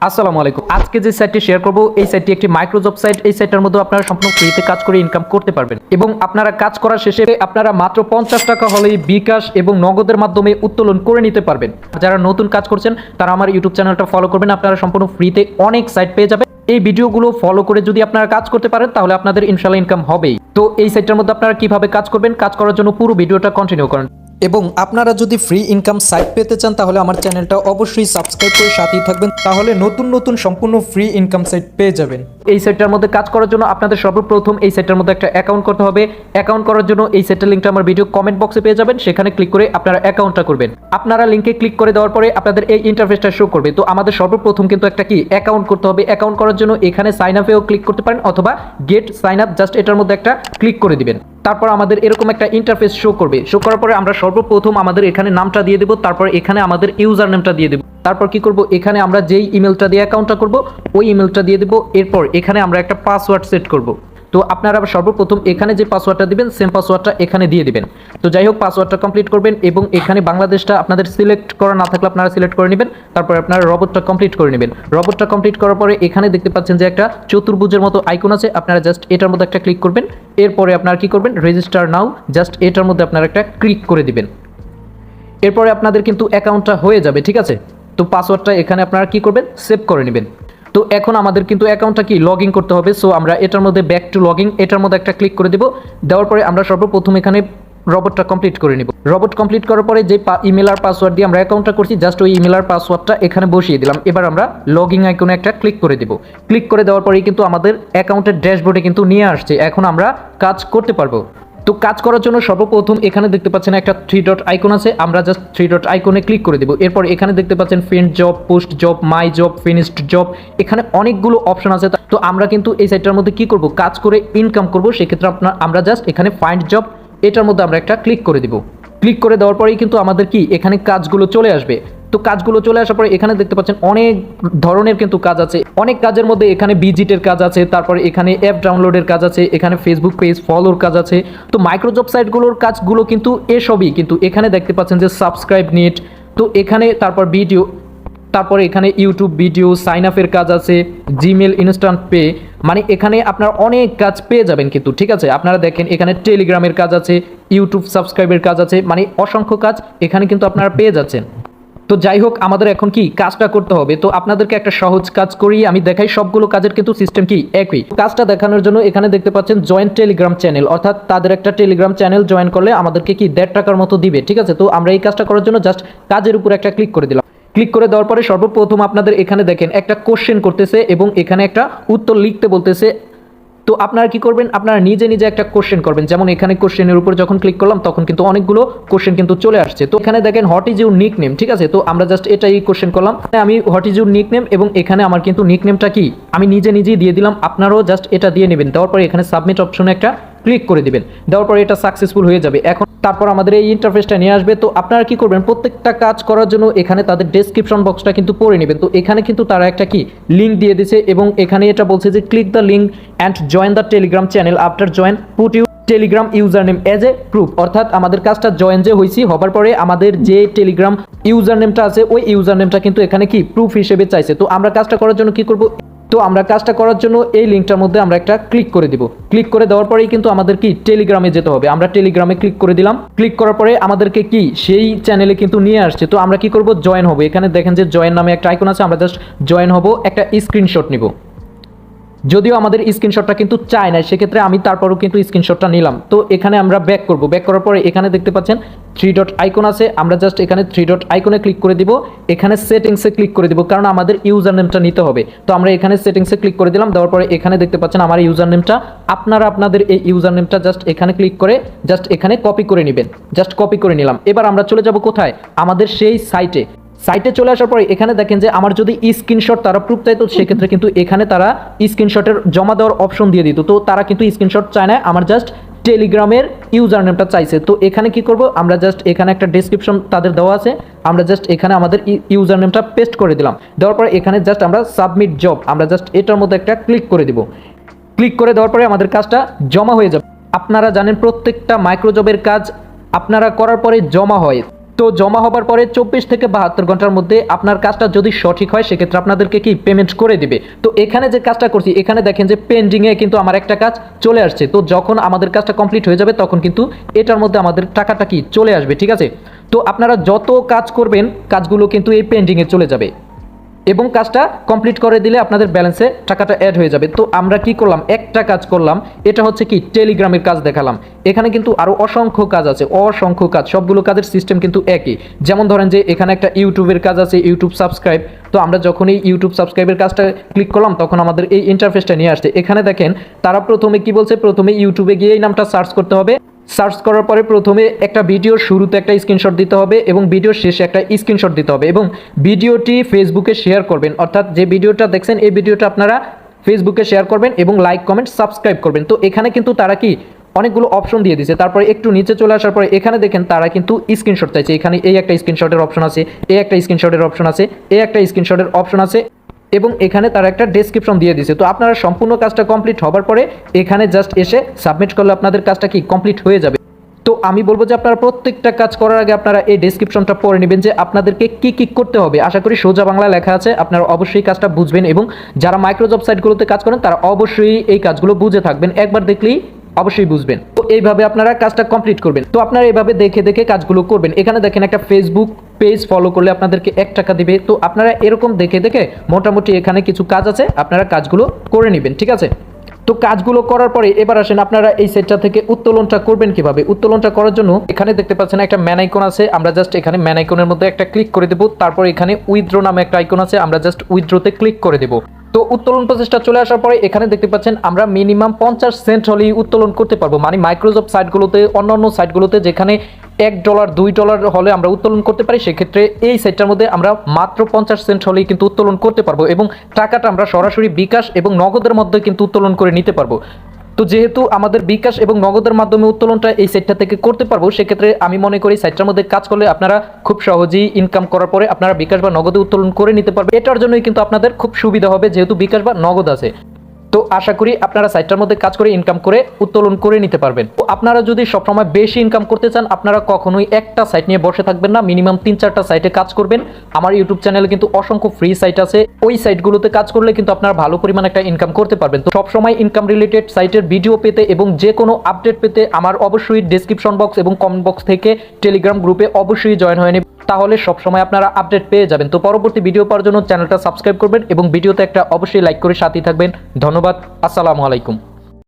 আসসালামু আলাইকুম। আজকে যে সাইটটি শেয়ার করব এই সাইটটি একটি মাইক্রোজব সাইট। এই সাইটটার মধ্যে আপনারা সম্পূর্ণ ফ্রিতে কাজ করে ইনকাম করতে পারবেন এবং আপনারা কাজ করার শেষে আপনারা মাত্র 50 টাকা হলেই বিকাশ এবং নগদের মাধ্যমে উত্তোলন করে নিতে পারবেন। যারা নতুন কাজ করছেন তারা আমার ইউটিউব চ্যানেলটা ফলো করবেন, আপনারা সম্পূর্ণ ফ্রিতে অনেক সাইট পেয়ে যাবেন। এই ভিডিওগুলো ফলো করে যদি আপনারা কাজ করতে পারেন তাহলে আপনাদের ইনশাআল্লাহ ইনকাম হবেই। তো এই সাইটটার মধ্যে আপনারা কিভাবে কাজ করবেন, কাজ করার জন্য পুরো ভিডিওটা কন্টিনিউ করেন। এবং আপনারা যদি ফ্রি ইনকাম সাইট পেতে চান তাহলে আমার চ্যানেলটা অবশ্যই সাবস্ক্রাইব করে সাথেই থাকবেন, তাহলে নতুন নতুন সম্পূর্ণ ফ্রি ইনকাম সাইট পেয়ে যাবেন। এই সাইটটার মধ্যে কাজ করার জন্য আপনাদের সর্বপ্রথম এই সাইটটার মধ্যে একটা অ্যাকাউন্ট করতে হবে। অ্যাকাউন্ট করার জন্য এই সাইটের লিঙ্কটা আমার ভিডিও কমেন্ট বক্সে পেয়ে যাবেন, সেখানে ক্লিক করে আপনারা অ্যাকাউন্টটা করবেন। আপনারা লিঙ্কে ক্লিক করে দেওয়ার পরে আপনাদের এই ইন্টারফেসটা শো করবে। তো আমাদের সর্বপ্রথম কিন্তু একটা কি অ্যাকাউন্ট করতে হবে। অ্যাকাউন্ট করার জন্য এখানে সাইন আপেও ক্লিক করতে পারেন অথবা গেট সাইন আপ, জাস্ট এটার মধ্যে একটা ক্লিক করে দিবেন। তারপর আমাদের এরকম একটা ইন্টারফেস শো করবে। শো করার পরে আমরা সর্বপ্রথম আমাদের এখানে নামটা দিয়ে দেব, তারপর এখানে আমাদের ইউজার নেমটা দিয়ে দেব। তারপর কি করব, এখানে আমরা যেই ইমেলটা দিয়ে অ্যাকাউন্টটা করব ওই ইমেলটা দিয়ে দেব। এরপর এখানে আমরা একটা পাসওয়ার্ড সেট করব। তো আপনারা সর্বপ্রথম এখানে যে পাসওয়ার্ডটা দিবেন সেম পাসওয়ার্ডটা এখানে দিয়ে দিবেন। তো যাই হোক, পাসওয়ার্ডটা কমপ্লিট করবেন এবং এখানে বাংলাদেশটা আপনাদের সিলেক্ট করা না থাকলে আপনারা সিলেক্ট করে নেবেন। তারপর আপনারা রবটটা কমপ্লিট করে নেবেন। রবটটা কমপ্লিট করার পরে এখানে দেখতে পাচ্ছেন যে একটা চতুর্ভুজের মতো আইকন আছে, আপনারা জাস্ট এটার মধ্যে একটা ক্লিক করবেন। এরপরে আপনারা কি করবেন, রেজিস্টার নাও, জাস্ট এটার মধ্যে আপনারা একটা ক্লিক করে দিবেন। এরপরে আপনাদের কিন্তু অ্যাকাউন্টটা হয়ে যাবে, ঠিক আছে। তো পাসওয়ার্ডটা এখানে আপনারা কি করবেন, সেভ করে নেবেন। তো এখন আমাদের কিন্তু অ্যাকাউন্টটা কি লগ ইন করতে হবে। সো আমরা এটার মধ্যে ব্যাক টু লগ ইন, এটার মধ্যে একটা ক্লিক করে দেব। দেওয়ার পরে আমরা সর্বপ্রথম এখানে রবটটা কমপ্লিট করে নিব। রবট কমপ্লিট করার পরে যে ইমেল আর পাসওয়ার্ড দিয়ে আমরা অ্যাকাউন্টটা করছি জাস্ট ওই ইমেল আর পাসওয়ার্ডটা এখানে বসিয়ে দিলাম। এবার আমরা লগ ইন আইকনে একটা ক্লিক করে দেব। ক্লিক করে দেওয়ার পরেই কিন্তু আমাদের অ্যাকাউন্টের ড্যাশবোর্ডে কিন্তু নিয়ে আসছে। এখন আমরা কাজ করতে পারবো। তো কাজ করার জন্য সর্বপ্রথম এখানে দেখতে পাচ্ছেন একটা 3 ডট আইকন আছে, আমরা জাস্ট 3 ডট আইকনে ক্লিক করে দেব। এরপর এখানে দেখতে পাচ্ছেন friend job, post job, my job, finished job, এখানে অনেকগুলো অপশন আছে। তো আমরা কিন্তু এই সাইটটার মধ্যে কি করব, কাজ করে ইনকাম করব। সেক্ষেত্রে আমরা জাস্ট এখানে ফাইন্ড জব, এটার মধ্যে আমরা একটা ক্লিক করে দেব। ক্লিক করে দেওয়ার পরেই কিন্তু আমাদের কি এখানে কাজগুলো চলে আসবে। তো কাজগুলো চলে আসার পরে এখানে দেখতে পাচ্ছেন অনেক ধরনের কিন্তু কাজ আছে। অনেক কাজের মধ্যে এখানে ভিজিটের কাজ আছে, তারপরে এখানে অ্যাপ ডাউনলোডের কাজ আছে, এখানে ফেসবুক পেজ ফলোর কাজ আছে। তো মাইক্রোজব সাইটগুলোর কাজগুলো কিন্তু এসবই কিন্তু এখানে দেখতে পাচ্ছেন যে সাবস্ক্রাইব নিট। তো এখানে তারপর ভিডিও, তারপরে এখানে ইউটিউব ভিডিও, সাইন আপের কাজ আছে, জিমেল ইনস্ট্যান্ট পে, মানে এখানে আপনারা অনেক কাজ পেয়ে যাবেন কিন্তু, ঠিক আছে। আপনারা দেখেন এখানে টেলিগ্রামের কাজ আছে, ইউটিউব সাবস্ক্রাইবের কাজ আছে, মানে অসংখ্য কাজ এখানে কিন্তু আপনারা পেয়ে যাচ্ছেন। তো যাই হোক, আমাদের এখন কি কাজটা করতে হবে। তো আপনাদেরকে একটা সহজ কাজ করি আমি দেখাই। সবগুলো কাজের কিন্তু সিস্টেম কি একই। কাজটা দেখানোর জন্য এখানে দেখতে পাচ্ছেন জয়েন টেলিগ্রাম চ্যানেল, অর্থাৎ তাদের একটা টেলিগ্রাম চ্যানেল জয়েন করলে আমাদেরকে কি 1.5 টাকার মতো দিবে, ঠিক আছে। তো আমরা এই কাজটা করার জন্য জাস্ট কাজের উপর একটা ক্লিক করে দিলাম। ক্লিক করে দেওয়ার পরে সর্বপ্রথম আপনাদের এখানে দেখেন একটা কোশ্চেন করতেছে এবং এখানে একটা উত্তর লিখতে বলতেছে। তো আপনারা কি করবেন, আপনারা নিজে নিজে একটা কোশ্চেন করবেন। যেমন এখানে কোশ্চেনের উপর যখন ক্লিক করলাম তখন কিন্তু অনেকগুলো কোশ্চেন কিন্তু চলে আসছে। তো এখানে দেখেন what is your nick name, ঠিক আছে। তো আমরা জাস্ট এটাই কোশ্চেন করলাম, আমি what is your nick name, এবং এখানে আমার কিন্তু নিক নেমটা কি আমি নিজে নিজেই দিয়ে দিলাম। আপনারাও জাস্ট এটা দিয়ে নেবেন। দেওয়ার পরে এখানে সাবমিট অপশনে একটা ক্লিক করে দিবেন। দেওয়ার পরে এটা সাকসেসফুল হয়ে যাবে। এখন তারপর আমাদের এই ইন্টারফেসটা নিয়ে আসবে। তো আপনারা কি করবেন, প্রত্যেকটা কাজ করার জন্য এখানে তাদের ডেসক্রিপশন বক্সটা কিন্তু পড়ে নেবেন। তো এখানে কিন্তু তারা একটা কি লিঙ্ক দিয়ে দিয়েছে এবং এখানে এটা বলছে যে click the link and join the Telegram channel after join put you Telegram user name as a proof. অর্থাৎ আমাদের কাজটা জয়েন যে হয়েছি হবার পরে আমাদের যে টেলিগ্রাম ইউজার নেমটা আছে ওই ইউজার নেমটা কিন্তু এখানে কি প্রুফ হিসেবে চাইছে। তো আমরা কাজটা করার জন্য কি করব, তো আমরা কাজটা করার জন্য এই লিঙ্কটার মধ্যে আমরা একটা ক্লিক করে দিব। ক্লিক করে দেওয়ার পরেই কিন্তু আমাদের কি টেলিগ্রামে যেতে হবে। আমরা টেলিগ্রামে ক্লিক করে দিলাম। ক্লিক করার পরে আমাদেরকে কি সেই চ্যানেলে কিন্তু নিয়ে আসছে। তো আমরা কি করব, জয়েন হব। এখানে দেখেন যে জয়েন নামে একটা আইকন আছে, আমরা জাস্ট জয়েন হব, একটা স্ক্রিনশট নিব। যদিও আমাদের স্ক্রিনশটটা কিন্তু চাই না, সেক্ষেত্রে আমি তারপরও কিন্তু স্ক্রিনশটটা নিলাম। তো এখানে আমরা ব্যাক করব। ব্যাক করার পরে এখানে দেখতে পাচ্ছেন 3 ডট আইকন আছে, আমরা জাস্ট এখানে 3 ডট আইকনে ক্লিক করে দিব। এখানে সেটিংসে ক্লিক করে দিব, কারণ আমাদের ইউজার নেমটা নিতে হবে। তো আমরা এখানে সেটিংসে ক্লিক করে দিলাম। দেওয়ার পরে এখানে দেখতে পাচ্ছেন আমার ইউজার নেমটা। আপনারা আপনাদের এই ইউজার নেমটা জাস্ট এখানে ক্লিক করে জাস্ট এখানে কপি করে নেবেন। জাস্ট কপি করে নিলাম। এবার আমরা চলে যাব কোথায়, আমাদের সেই সাইটে চলে আসার পরে এখানে দেখেন যে আমার যদি স্ক্রিনশট তারা প্রুফ চাই, তো সেক্ষেত্রে কিন্তু এখানে তারা স্ক্রিনশটের জমা দেওয়ার অপশন দিয়ে দিত। তো তারা কিন্তু স্ক্রিনশট চায় না, আমার জাস্ট টেলিগ্রামের ইউজার নেমটা চাইছে। তো এখানে কি করব, আমরা জাস্ট এখানে একটা ডেসক্রিপশন তাদের দেওয়া আছে, আমরা জাস্ট এখানে আমাদের ইউজার নেমটা পেস্ট করে দিলাম। দেওয়ার পরে এখানে জাস্ট আমরা সাবমিট জব, আমরা জাস্ট এটার মধ্যে একটা ক্লিক করে দিব। ক্লিক করে দেওয়ার পরে আমাদের কাজটা জমা হয়ে যাবে। আপনারা জানেন প্রত্যেকটা মাইক্রোজবের কাজ আপনারা করার পরে জমা হয়। তো জমা হবার পরে 24 থেকে 72 ঘন্টার মধ্যে আপনার কাজটা যদি সঠিক হয় সেক্ষেত্রে আপনাদেরকে কি পেমেন্ট করে দিবে। তো এখানে যে কাজটা করছি এখানে দেখেন যে পেন্ডিংয়ে কিন্তু আমার একটা কাজ চলে আসছে। তো যখন আমাদের কাজটা কমপ্লিট হয়ে যাবে তখন কিন্তু এটার মধ্যে আমাদের টাকাটা কি চলে আসবে, ঠিক আছে। তো আপনারা যত কাজ করবেন কাজগুলো কিন্তু এই পেন্ডিংয়ে চলে যাবে এবং কাজটা কমপ্লিট করে দিলে আপনাদের ব্যালেন্সে টাকাটা অ্যাড হয়ে যাবে। তো আমরা কি করলাম, একটা কাজ করলাম, এটা হচ্ছে কি টেলিগ্রামের কাজ দেখালাম। এখানে কিন্তু আরও অসংখ্য কাজ আছে, অসংখ্য কাজ, সবগুলো কাজের সিস্টেম কিন্তু একই। যেমন ধরেন যে এখানে একটা ইউটিউবের কাজ আছে, ইউটিউব সাবস্ক্রাইব। তো আমরা যখন এই ইউটিউব সাবস্ক্রাইবের কাজটা ক্লিক করলাম তখন আমাদের এই ইন্টারফেসটা নিয়ে আসছে। এখানে দেখেন তারা প্রথমে কি বলছে, প্রথমে ইউটিউবে গিয়ে এই নামটা সার্চ করতে হবে। সার্চ করার পরে প্রথমে একটা ভিডিওর শুরুতে একটা স্ক্রিনশট দিতে হবে এবং ভিডিওর শেষে একটা স্ক্রিনশট দিতে হবে এবং ভিডিওটি ফেসবুকে শেয়ার করবেন। অর্থাৎ যে ভিডিওটা দেখছেন এই ভিডিওটা আপনারা ফেসবুকে শেয়ার করবেন এবং লাইক কমেন্ট সাবস্ক্রাইব করবেন। তো এখানে কিন্তু তারা কি অনেকগুলো অপশন দিয়ে দিয়েছে। তারপরে একটু নিচে চলে আসার পরে এখানে দেখেন তারা কিন্তু স্ক্রিনশট চাইছে। এখানে এই একটা স্ক্রিনশটের অপশন আছে, এই একটা স্ক্রিনশটের অপশন আছে, এই একটা স্ক্রিনশটের অপশন আছে এবং এখানে তারা একটা ডেসক্রিপশন দিয়ে দিয়েছে। তো আপনারা সম্পূর্ণ কাজটা কমপ্লিট হবার পরে এখানে জাস্ট এসে সাবমিট করলে আপনাদের কাজটা কি কমপ্লিট হয়ে যাবে। তো আমি বলবো যে আপনারা প্রত্যেকটা কাজ করার আগে আপনারা এই ডেসক্রিপশনটা পড়ে নেবেন যে আপনাদেরকে কি কি করতে হবে। আশা করি সোজা বাংলা লেখা আছে, আপনারা অবশ্যই কাজটা বুঝবেন এবং যারা মাইক্রোজব সাইটগুলোতে কাজ করেন তারা অবশ্যই এই কাজগুলো বুঝে থাকবেন, একবার দেখলেই অবশ্যই বুঝবেন। তো এইভাবে আপনারা কাজটা কমপ্লিট করবেন। তো আপনারা এইভাবে দেখে দেখে কাজগুলো করবেন। এখানে দেখেন একটা ফেসবুক পেজ ফলো করলে আপনাদেরকে 1 টাকা দিবে। তো আপনারা এরকম দেখে দেখে মোটামুটি এখানে কিছু কাজ আছে, আপনারা কাজগুলো করে নেবেন, ঠিক আছে। তো কাজগুলো করার পরে এবার আসেন আপনারা এই সেটটা থেকে উত্তোলনটা করবেন কিভাবে। উত্তোলনটা করার জন্য এখানে দেখতে পাচ্ছেন একটা ম্যান আইকন আছে, আমরা জাস্ট এখানে ম্যান আইকনের মধ্যে একটা ক্লিক করে দেব। তারপর এখানে উইথড্র নামে একটা আইকন আছে, আমরা জাস্ট উইথড্রতে ক্লিক করে দেব। তো উত্তোলন প্রসেসটা চলে আসার পরে এখানে দেখতে পাচ্ছেন আমরা মিনিমাম 50 সেন্ট হলেই উত্তোলন করতে পারবো। মানে মাইক্রোজব সাইটগুলোতে, অন্যান্য সাইটগুলোতে যেখানে $1 $2 হলে আমরা উত্তোলন করতে পারি, সেক্ষেত্রে এই সাইটটার মধ্যে আমরা মাত্র 50 সেন্ট হলেই কিন্তু উত্তোলন করতে পারবো এবং টাকাটা আমরা সরাসরি বিকাশ এবং নগদের মধ্যে কিন্তু উত্তোলন করে নিতে পারবো। তো যেহেতু আমাদের বিকাশ এবং নগদের মাধ্যমে উত্তোলনটা এই সাইটটা থেকে করতে পারবো, সেক্ষেত্রে আমি মনে করি সাইটটার মধ্যে কাজ করলে আপনারা খুব সহজেই ইনকাম করার পরে আপনারা বিকাশ বা নগদে উত্তোলন করে নিতে পারবেন। এটার জন্যই কিন্তু আপনাদের খুব সুবিধা হবে যেহেতু বিকাশ বা নগদ আছে। তো আশা করি আপনারা সাইটটার মধ্যে কাজ করে ইনকাম করে উত্তোলন করে নিতে পারবেন। তো আপনারা যদি সবসময় বেশি ইনকাম করতে চান আপনারা কখনোই একটা সাইট নিয়ে বসে থাকবেন না, মিনিমাম 3-4টা সাইটে কাজ করবেন। আমার ইউটিউব চ্যানেলে কিন্তু অসংখ্য ফ্রি সাইট আছে, ওই সাইটগুলোতে কাজ করলে কিন্তু আপনারা ভালো পরিমাণ একটা ইনকাম করতে পারবেন। তো সবসময় ইনকাম রিলেটেড সাইটের ভিডিও পেতে এবং যে কোনো আপডেট পেতে আমার অবশ্যই ডেসক্রিপশন বক্স এবং কমেন্ট বক্স থেকে টেলিগ্রাম গ্রুপে অবশ্যই জয়েন হয়ে নেবেন, তাহলে সবসময় আপনারা আপডেট পেয়ে যাবেন। তো পরবর্তী ভিডিও পাওয়ার জন্য চ্যানেলটা সাবস্ক্রাইব করবেন এবং ভিডিওতে একটা অবশ্যই লাইক করে সাথেই থাকবেন। ধন্যবাদ, আসসালামু আলাইকুম।